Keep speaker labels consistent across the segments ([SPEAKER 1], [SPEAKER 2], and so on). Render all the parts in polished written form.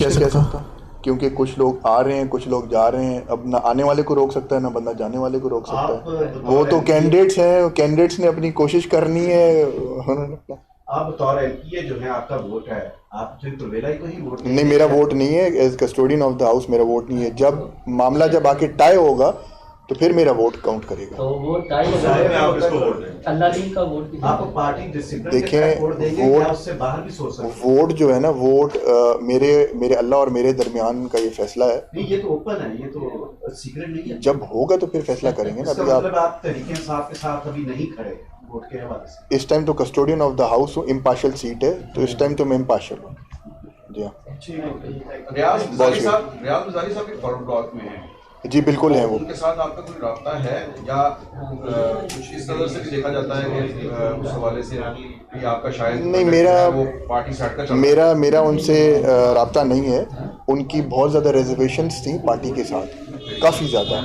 [SPEAKER 1] کیسے کہہ سکتا کیونکہ کچھ لوگ آ رہے ہیں کچھ لوگ جا رہے ہیں. اب نہ آنے والے کو روک سکتا ہے نہ بندہ جانے والے کو روک سکتا ہے. وہ تو کینڈیڈیٹس ہیں, کینڈیڈیٹس نے اپنی کوشش کرنی ہے.
[SPEAKER 2] آپ بطور ایم پی اے جو ہے آپ کا ووٹ ہے, آپ صرف پرویلا کو ہی ووٹ
[SPEAKER 1] نہیں, میرا ووٹ نہیں ہے. As custodian of the house میرا ووٹ نہیں ہے. جب معاملہ جب آ کے ٹائی ہوگا تو پھر میرا ووٹ کاؤنٹ کرے گا.
[SPEAKER 3] تو وہ ٹائی اللہ دین کا ووٹ
[SPEAKER 2] آپ پارٹی ڈسپلن کے
[SPEAKER 1] دیکھیں,
[SPEAKER 2] تحت ووٹ دیں گے یا اس سے باہر بھی سوچ سکتے ہیں؟
[SPEAKER 1] ووٹ جو ہے نا, ووٹ میرے اللہ اور میرے درمیان کا یہ فیصلہ ہے.
[SPEAKER 2] نہیں, یہ تو اوپن ہے, یہ تو سیکرٹ نہیں ہے.
[SPEAKER 1] جب ہوگا تو پھر فیصلہ کریں گے نا.
[SPEAKER 2] اس کا مطلب آپ تحریک انصاف کے ساتھ ابھی نہیں کھڑے ووٹ کے حوالے سے؟
[SPEAKER 1] اس ٹائم تو کسٹوڈین آف دا ہاؤس ہوں, امپارشل سیٹ ہے تو اس ٹائم تو میں امپارشل ہوں. جی ہاں.
[SPEAKER 4] ریاض مزاری صاحب کے فارورڈ بلاک میں ہیں.
[SPEAKER 1] جی بالکل ہیں. وہ
[SPEAKER 4] ان کے ساتھ آپ کا کوئی رابطہ ہے یا کچھ اس نظر سے بھی دیکھا جاتا ہے کہ اس حوالے سے کہ آپ کا شاید
[SPEAKER 1] نہیں,
[SPEAKER 4] وہ پارٹی سے ہٹ کر چل رہا ہے؟
[SPEAKER 1] میرا ان سے رابطہ نہیں ہے. ان کی بہت زیادہ ریزرویشنس تھیں پارٹی کے ساتھ, کافی زیادہ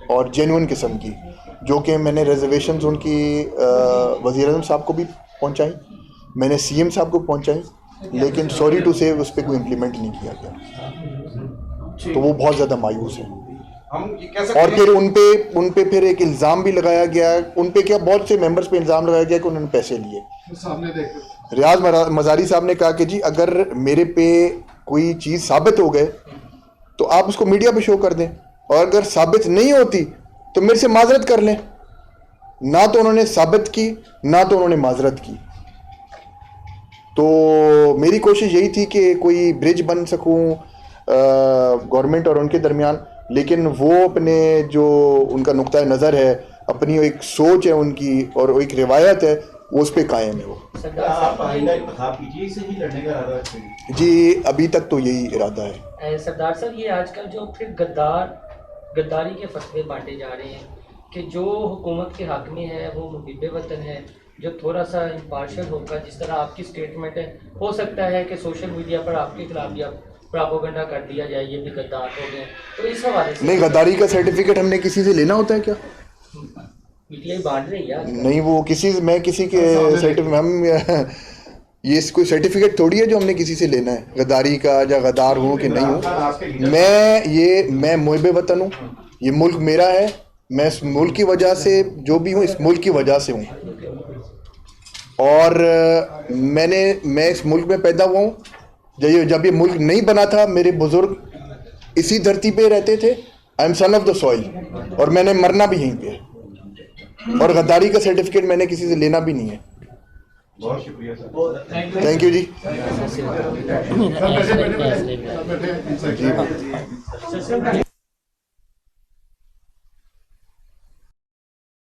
[SPEAKER 1] اور جینوئن قسم کی, جو کہ میں نے ریزرویشنز ان کی وزیر اعظم صاحب کو بھی پہنچائیں, میں نے سی ایم صاحب کو پہنچائیں, لیکن سوری ٹو سے اس پہ کوئی امپلیمنٹ نہیں کیا گیا. تو وہ بہت زیادہ مایوس ہیں. اور پھر ان پہ پھر ایک الزام بھی لگایا گیا, ان پہ کیا بہت سے ممبرز پہ الزام لگایا گیا کہ انہوں نے پیسے لیے. ریاض مزاری صاحب نے کہا کہ جی اگر میرے پہ کوئی چیز ثابت ہو گئے تو آپ اس کو میڈیا پہ شو کر دیں, اور اگر ثابت نہیں ہوتی تو میرے سے معذرت کر لیں. نہ تو انہوں نے ثابت کی نہ تو انہوں نے معذرت کی. تو میری کوشش یہی تھی کہ کوئی برج بن سکوں گورنمنٹ اور ان کے درمیان, لیکن وہ اپنے جو ان کا نقطۂ نظر ہے, اپنی ایک سوچ ہے ان کی اور ایک روایت ہے, وہ اس پہ قائم ہے. وہ
[SPEAKER 2] آپ آئندہ انتخاب پی ٹی آئی سے ہی لڑنے کا ارادہ رکھتے ہیں؟
[SPEAKER 1] جی ابھی تک تو یہی ارادہ ہے.
[SPEAKER 3] سردار صاحب, یہ آج کل جو پھر غداری کے فتوے بانٹے جا رہے ہیں کہ جو حکومت کے حق میں ہے وہ محب وطن ہے, جو تھوڑا سا امپارشل ہوگا, جس طرح آپ کی اسٹیٹمنٹ ہے, ہو سکتا ہے کہ سوشل میڈیا پر آپ کے خلاف بھی پراپوگنڈا کر دیا جائے یہ بھی غدار ہو گئے. تو اس حوالے سے
[SPEAKER 1] نہیں, غداری کا سرٹیفکیٹ ہم نے کسی سے لینا ہوتا ہے کیا؟
[SPEAKER 3] پی ٹی آئی بانٹ رہی ہے
[SPEAKER 1] نہیں, وہ میں کسی کے ہم یہ کوئی سرٹیفکیٹ تھوڑی ہے جو ہم نے کسی سے لینا ہے, غداری کا یا غدار ہوں کہ نہیں ہوں. میں محب وطن ہوں, یہ ملک میرا ہے, میں اس ملک کی وجہ سے جو بھی ہوں اس ملک کی وجہ سے ہوں, اور میں اس ملک میں پیدا ہوا ہوں. جب یہ ملک نہیں بنا تھا میرے بزرگ اسی دھرتی پہ رہتے تھے. I am son of the soil, اور میں نے مرنا بھی یہیں پہ, اور غداری کا سرٹیفکیٹ میں نے کسی سے لینا بھی نہیں ہے.
[SPEAKER 2] بہت شکریہ سر.
[SPEAKER 1] Thank you G.